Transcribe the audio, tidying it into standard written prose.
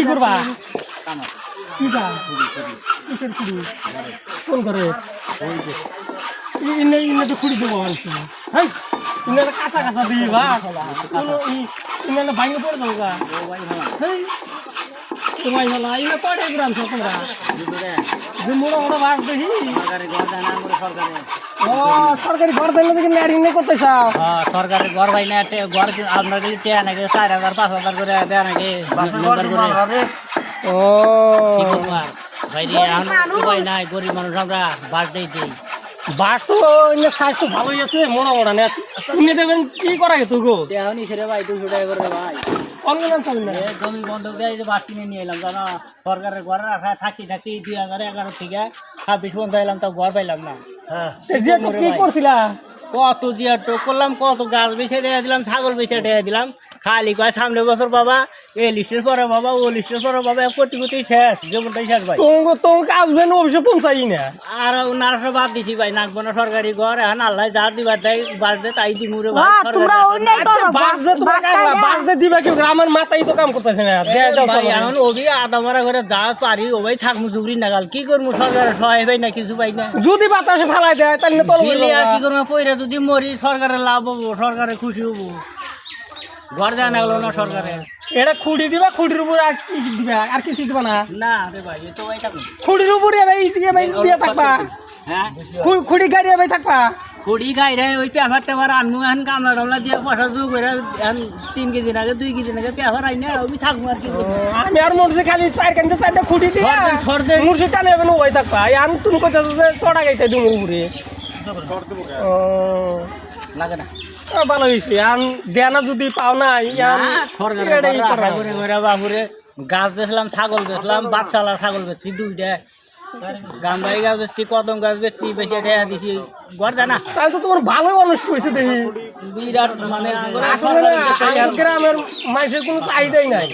কি করবা কি যা কোন করে ইনে ইনে তো খুঁড়ি দেবো হ্যাঁ ইনে কাঁচা কাঁচা দিই বা ইনে ভাঙে পড়ে যাবো গা হ্যাঁ তোমায় ভালো ইনে কয়টা গ্রাম তোমরা যে মোড়া মোড়া বাস দেখি ও সরকারি ঘর দিলে দেখি আর ইনে করতে চাও সরকারি ঘর ভাই না ঘর আপনার টেয়া নাকি 4,000 5,000 করে দেয় নাকি ও ভাই রে উপায় নাই গরিব মানুষ আমরা বাস দিই বাস তো ইনে সাইজ তো ভালোই আছে মোড়া মোড়া না ইনে দেবেন কি করা গেতো গো তেহনি ছেড়ে ভাই 200 টাকা করে ভাই অনলাইন চালু না জমি বন্ধক দেয় যে বাস কিনে নিয়ে এলাম জানো সরকারের ঘরে রাখা থাকি 2011 থেকে 26 বন্ধ এলাম তো ঘর পাইলাম না যে কি করছিলা কত দিয়ে তো করলাম কত গাছ বেছে দিয়ে দিলাম ছাগল বেছে দিয়ে দিলাম খালি কয় সামনে বছর বাবা এই লিস্টের পরে বাবা ও লিস্টের পরে বাবা কোটি কোটি শেষ জীবনটাই শেষ ভাই তোমাকে আসবে না অবশ্য পৌঁছাই না আর নার্স বাদ দিছি ভাই নাকবো না সরকারি ঘর এখন আল্লাহ যা দিবার দেয় বাস দে তাই দি মুরে ভাই বাস দে দিবা কেউ গ্রামের মাথায় তো কাম করতেছে না ভাই এখন ওবি আদা মারা করে যা পারি ও ভাই থাকমু চুবরি নাগাল কি করবো সরকারের সহায় ভাই না কিছু পাই না যদি বাতাসে ফালাই দেয় তাহলে তল আর কি করবো পয়রা যদি মরি সরকারের লাভ হবো সরকারের খুশি হবো ঘর দেওয়া না গেল না সরকারের এটা খুঁড়ি দিবা খুঁড়ির উপরে আর কি দিবা আর কিছু দিবা না না রে ভাই এ তো ভাই থাকবো খুঁড়ির উপরে ভাই দিয়ে থাকবা হ্যাঁ খুঁড়ি গাড়ি ভাই থাকবা খুঁড়ি গাই রে ওই পেপার টেপার আনবো এখন কামলা টামলা দিয়ে পয়সা যোগ করে এখন 3 কেজি আগে 2 কেজি আগে পেপার আই না ওই থাকবো আর কি আমি আর মরছে খালি 4 খুঁড়ি দিয়ে মুর্শি টানে হবে না ওই থাকবা আমি তুমি কইতাছো যে চড়া গাইতে দুমুর উপরে লাগে না ভালো হয়েছে দেনা যদি পাও না বাবুরে গাছ বেচলাম ছাগল বেচলাম বাচ্চালা ছাগল বেচছি 2টা গান্ধাই গাছ বেচছি কদম গাছ বেচছি বেশি ঢেয়া দিছি ঘর জানা তাহলে তো তোমার ভালো মানুষ হয়েছে দেখি বিরাট মানে গ্রামের মানুষের কোনো চাহিদাই নাই